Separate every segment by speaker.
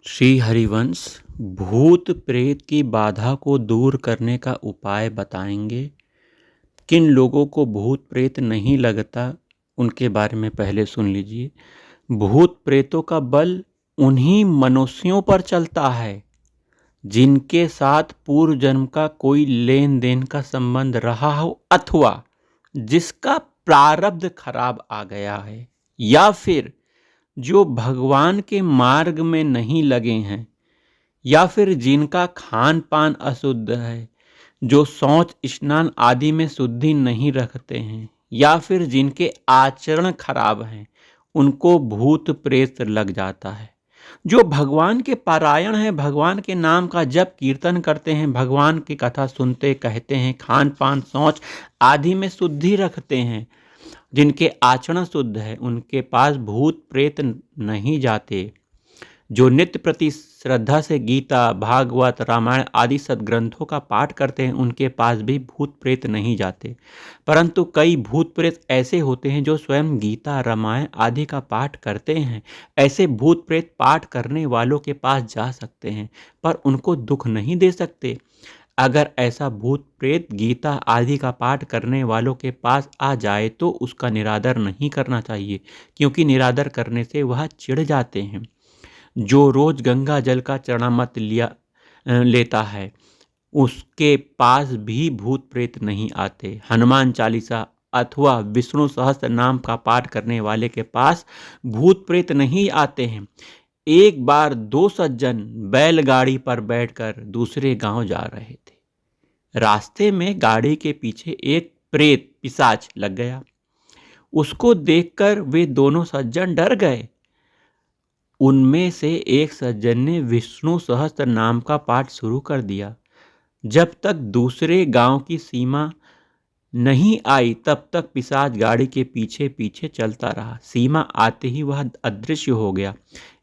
Speaker 1: श्री हरिवंश भूत प्रेत की बाधा को दूर करने का उपाय बताएंगे। किन लोगों को भूत प्रेत नहीं लगता उनके बारे में पहले सुन लीजिए। भूत प्रेतों का बल उन्हीं मनुष्यों पर चलता है जिनके साथ पूर्व जन्म का कोई लेन देन का संबंध रहा हो, अथवा जिसका प्रारब्ध खराब आ गया है, या फिर जो भगवान के मार्ग में नहीं लगे हैं, या फिर जिनका खान पान अशुद्ध है, जो शौच स्नान आदि में शुद्धि नहीं रखते हैं, या फिर जिनके आचरण खराब हैं, उनको भूत प्रेत लग जाता है। जो भगवान के पारायण हैं, भगवान के नाम का जप कीर्तन करते हैं, भगवान की कथा सुनते कहते हैं, खान पान शौच आदि में शुद्धि रखते हैं, जिनके आचरण शुद्ध है, उनके पास भूत प्रेत नहीं जाते। जो नित्य प्रति श्रद्धा से गीता, भागवत, रामायण आदि सद्ग्रंथों का पाठ करते हैं, उनके पास भी भूत प्रेत नहीं जाते। परंतु कई भूत प्रेत ऐसे होते हैं जो स्वयं गीता, रामायण आदि का पाठ करते हैं। ऐसे भूत प्रेत पाठ करने वालों के पास जा सकते हैं, पर उनको दुख नहीं दे सकते। अगर ऐसा भूत प्रेत गीता आदि का पाठ करने वालों के पास आ जाए तो उसका निरादर नहीं करना चाहिए, क्योंकि निरादर करने से वह चिढ़ जाते हैं। जो रोज गंगा जल का चरणामृत लेता है, उसके पास भी भूत प्रेत नहीं आते। हनुमान चालीसा अथवा विष्णु सहस्त्र नाम का पाठ करने वाले के पास भूत प्रेत नहीं आते हैं। एक बार दो सज्जन बैलगाड़ी पर बैठकर दूसरे गांव जा रहे थे। रास्ते में गाड़ी के पीछे एक प्रेत पिशाच लग गया। उसको देखकर वे दोनों सज्जन डर गए। उनमें से एक सज्जन ने विष्णु सहस्त्र नाम का पाठ शुरू कर दिया। जब तक दूसरे गांव की सीमा नहीं आई, तब तक पिशाच गाड़ी के पीछे पीछे चलता रहा। सीमा आते ही वह अदृश्य हो गया।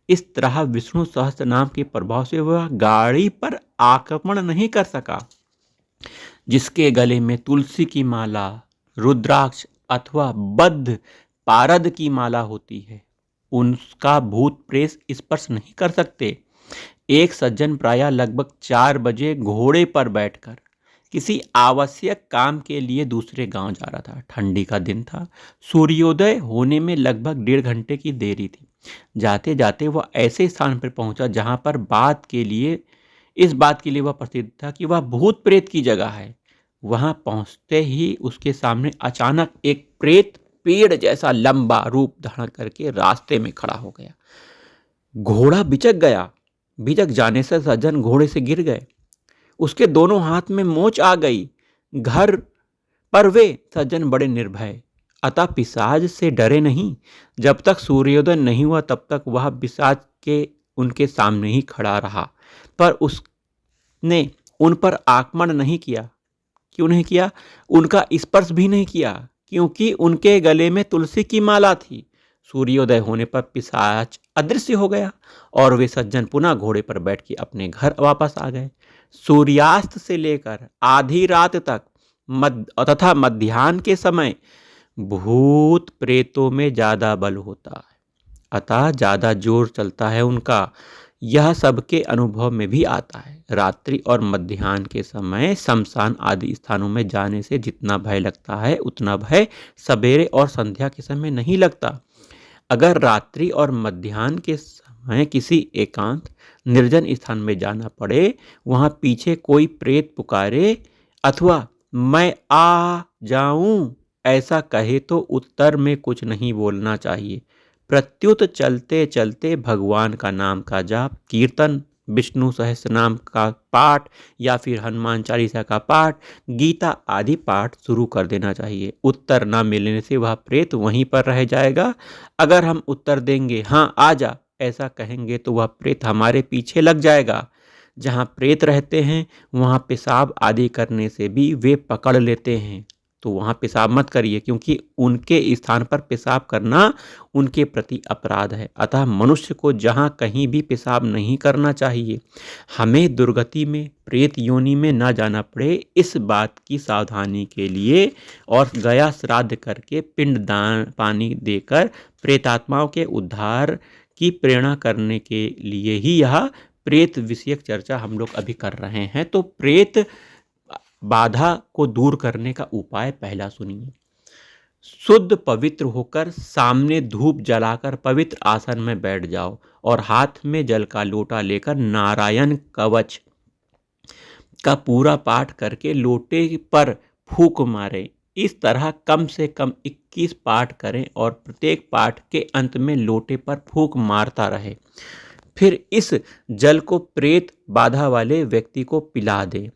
Speaker 1: इस तरह विष्णु सहस्त्र नाम के प्रभाव से वह गाड़ी पर आक्रमण नहीं कर सका। जिसके गले में तुलसी की माला, रुद्राक्ष अथवा बद्ध पारद की माला होती है, उनका भूत प्रेत स्पर्श नहीं कर सकते। एक सज्जन प्रायः लगभग 4 बजे घोड़े पर बैठकर किसी आवश्यक काम के लिए दूसरे गांव जा रहा था। ठंडी का दिन था। सूर्योदय होने में लगभग 1.5 घंटे की देरी थी। जाते जाते वह ऐसे स्थान पर पहुंचा जहां पर इस बात के लिए वह प्रसिद्ध था कि वह भूत प्रेत की जगह है। वहां पहुंचते ही उसके सामने अचानक एक प्रेत पेड़ जैसा लंबा रूप धारण करके रास्ते में खड़ा हो गया। घोड़ा बिचक गया। बिचक जाने से सज्जन घोड़े से गिर गए। उसके दोनों हाथ में मोच आ गई। घर पर वे सज्जन बड़े निर्भय, अतः पिशाच से डरे नहीं। जब तक सूर्योदय नहीं हुआ तब तक वह पिशाच के उनके सामने ही खड़ा रहा, पर उसने उन पर आक्रमण नहीं किया। क्यों नहीं किया? उनका स्पर्श भी नहीं किया, क्योंकि उनके गले में तुलसी की माला थी। सूर्योदय होने पर पिशाच अदृश्य हो गया और वे सज्जन पुनः घोड़े पर बैठ के अपने घर वापस आ गए। सूर्यास्त से लेकर आधी रात तक तथा मध्याह्न के समय भूत प्रेतों में ज्यादा बल होता है, अतः ज्यादा जोर चलता है उनका। यह सबके अनुभव में भी आता है। रात्रि और मध्याह्न के समय शमशान आदि स्थानों में जाने से जितना भय लगता है, उतना भय सवेरे और संध्या के समय नहीं लगता। अगर रात्रि और मध्याह्न के समय किसी एकांत निर्जन स्थान में जाना पड़े, वहां पीछे कोई प्रेत पुकारे अथवा मैं आ जाऊं ऐसा कहे, तो उत्तर में कुछ नहीं बोलना चाहिए। प्रत्युत चलते चलते भगवान का नाम का जाप, कीर्तन, विष्णु सहस्त्र नाम का पाठ या फिर हनुमान चालीसा का पाठ, गीता आदि पाठ शुरू कर देना चाहिए। उत्तर ना मिलने से वह प्रेत वहीं पर रह जाएगा। अगर हम उत्तर देंगे हाँ आ जा ऐसा कहेंगे, तो वह प्रेत हमारे पीछे लग जाएगा। जहाँ प्रेत रहते हैं वहाँ पेशाब आदि करने से भी वे पकड़ लेते हैं, तो वहाँ पेशाब मत करिए, क्योंकि उनके स्थान पर पेशाब करना उनके प्रति अपराध है। अतः मनुष्य को जहाँ कहीं भी पेशाब नहीं करना चाहिए। हमें दुर्गति में, प्रेत योनि में न जाना पड़े, इस बात की सावधानी के लिए और गया श्राद्ध करके पिंड दान पानी देकर प्रेतात्माओं के उद्धार की प्रेरणा करने के लिए ही यह प्रेत विषयक चर्चा हम लोग अभी कर रहे हैं। तो प्रेत बाधा को दूर करने का उपाय पहला सुनिए। शुद्ध पवित्र होकर सामने धूप जलाकर पवित्र आसन में बैठ जाओ और हाथ में जल का लोटा लेकर नारायण कवच का पूरा पाठ करके लोटे पर फूंक मारे। इस तरह कम से कम 21 पाठ करें और प्रत्येक पाठ के अंत में लोटे पर फूंक मारता रहे। फिर इस जल को प्रेत बाधा वाले व्यक्ति को पिला दें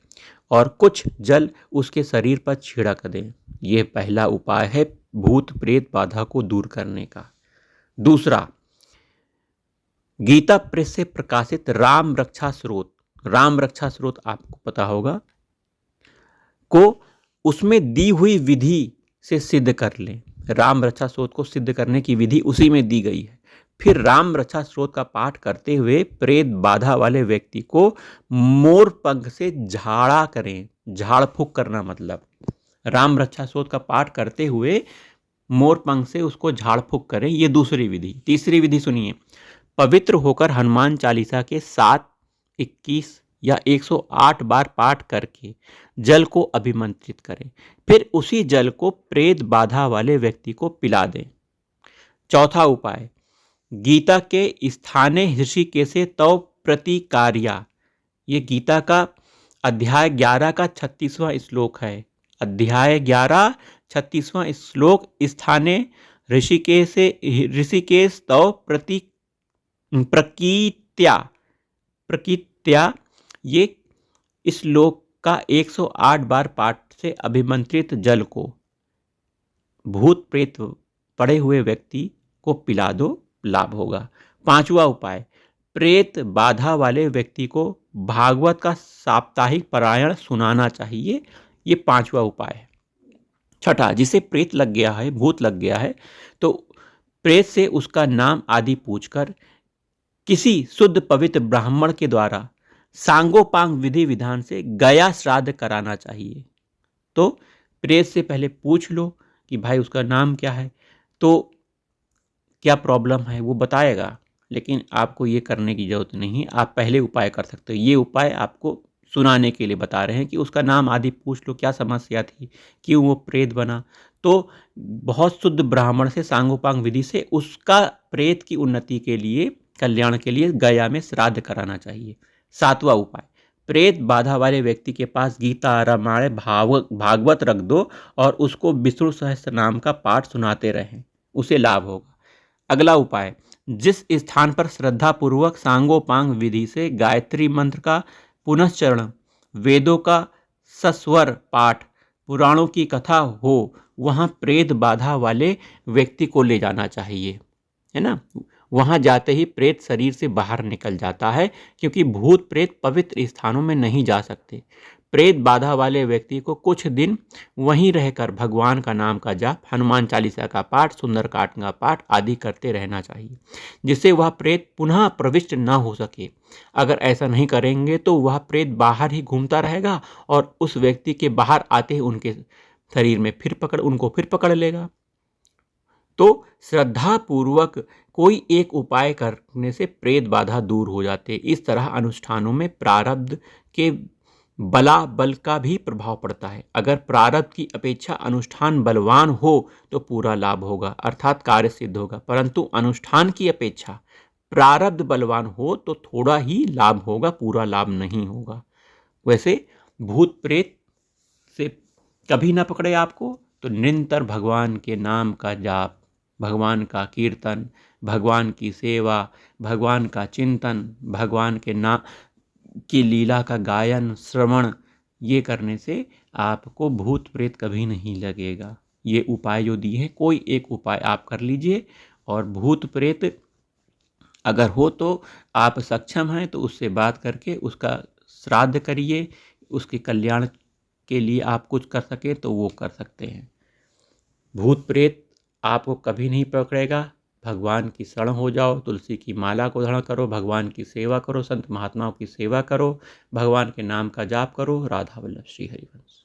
Speaker 1: और कुछ जल उसके शरीर पर छिड़क दें। यह पहला उपाय है भूत प्रेत बाधा को दूर करने का। दूसरा, गीता प्रेस से प्रकाशित राम रक्षा स्रोत आपको पता होगा, को उसमें दी हुई विधि से सिद्ध कर लें। राम रक्षा स्रोत को सिद्ध करने की विधि उसी में दी गई है। फिर राम रक्षा स्रोत का पाठ करते हुए प्रेत बाधा वाले व्यक्ति को मोर पंख से झाड़ा करें। झाड़ फूंक करना मतलब राम रक्षा स्रोत का पाठ करते हुए मोर पंख से उसको झाड़ फूंक करें। ये दूसरी विधि। तीसरी विधि सुनिए। पवित्र होकर हनुमान चालीसा के 7, 21 या 108 बार पाठ करके जल को अभिमंत्रित करें। फिर उसी जल को प्रेत बाधा वाले व्यक्ति को पिला दें। चौथा उपाय, गीता के स्थाने ऋषिकेशे तव प्रतिकार्या। ये गीता का अध्याय 11 का 36वां श्लोक है। अध्याय 11 36वां श्लोक, स्थाने ऋषिकेश तव प्रकीर्त्या। ये श्लोक का 108 बार पाठ से अभिमंत्रित जल को भूत प्रेत पड़े हुए व्यक्ति को पिला दो, लाभ होगा। पांचवा उपाय, प्रेत बाधा वाले व्यक्ति को भागवत का साप्ताहिक पारायण सुनाना चाहिए। ये पांचवा उपाय है। छठा, जिसे प्रेत लग गया है, भूत लग गया है, तो प्रेत से उसका नाम आदि पूछकर किसी शुद्ध पवित्र ब्राह्मण के द्वारा सांगोपांग विधि विधान से गया श्राद्ध कराना चाहिए। तो प्रेत से पहले पूछ लो कि भाई उसका नाम क्या है, तो क्या प्रॉब्लम है वो बताएगा, लेकिन आपको ये करने की जरूरत नहीं। आप पहले उपाय कर सकते हो। ये उपाय आपको सुनाने के लिए बता रहे हैं कि उसका नाम आदि पूछ लो, क्या समस्या थी, क्यों वो प्रेत बना। तो बहुत शुद्ध ब्राह्मण से सांगोपांग विधि से उसका प्रेत की उन्नति के लिए, कल्याण के लिए गया में श्राद्ध कराना चाहिए। सातवां उपाय, प्रेत बाधा वाले व्यक्ति के पास गीता, रामायण, भागवत रख दो और उसको विष्णु सहस्त्र नाम का पाठ सुनाते रहें, उसे लाभ होगा। अगला उपाय, जिस स्थान पर श्रद्धा पूर्वक सांगोपांग विधि से गायत्री मंत्र का पुनश्चरण, वेदों का सस्वर पाठ, पुराणों की कथा हो, वहाँ प्रेत बाधा वाले व्यक्ति को ले जाना चाहिए, है ना। वहाँ जाते ही प्रेत शरीर से बाहर निकल जाता है, क्योंकि भूत प्रेत पवित्र स्थानों में नहीं जा सकते। प्रेत बाधा वाले व्यक्ति को कुछ दिन वहीं रहकर भगवान का नाम का जाप, हनुमान चालीसा का पाठ, सुंदरकांड का पाठ आदि करते रहना चाहिए, जिससे वह प्रेत पुनः प्रविष्ट न हो सके। अगर ऐसा नहीं करेंगे तो वह प्रेत बाहर ही घूमता रहेगा और उस व्यक्ति के बाहर आते ही उनके शरीर में उनको फिर पकड़ लेगा। तो श्रद्धा पूर्वक कोई एक उपाय करने से प्रेत बाधा दूर हो जाते। इस तरह अनुष्ठानों में प्रारब्ध के बल का भी प्रभाव पड़ता है। अगर प्रारब्ध की अपेक्षा अनुष्ठान बलवान हो तो पूरा लाभ होगा, अर्थात कार्य सिद्ध होगा। परंतु अनुष्ठान की अपेक्षा प्रारब्ध बलवान हो तो थोड़ा ही लाभ होगा, पूरा लाभ नहीं होगा। वैसे भूत प्रेत से कभी ना पकड़े आपको तो निरंतर भगवान के नाम का जाप, भगवान का कीर्तन, भगवान की सेवा, भगवान का चिंतन, भगवान के नाम की लीला का गायन, श्रवण, ये करने से आपको भूत प्रेत कभी नहीं लगेगा। ये उपाय जो दिए हैं, कोई एक उपाय आप कर लीजिए और भूत प्रेत अगर हो तो आप सक्षम हैं तो उससे बात करके उसका श्राद्ध करिए। उसके कल्याण के लिए आप कुछ कर सके तो वो कर सकते हैं। भूत प्रेत आपको कभी नहीं पकड़ेगा। भगवान की शरण हो जाओ, तुलसी की माला को धारण करो, भगवान की सेवा करो, संत महात्माओं की सेवा करो, भगवान के नाम का जाप करो। राधा वल्लभ श्री हरिवंश।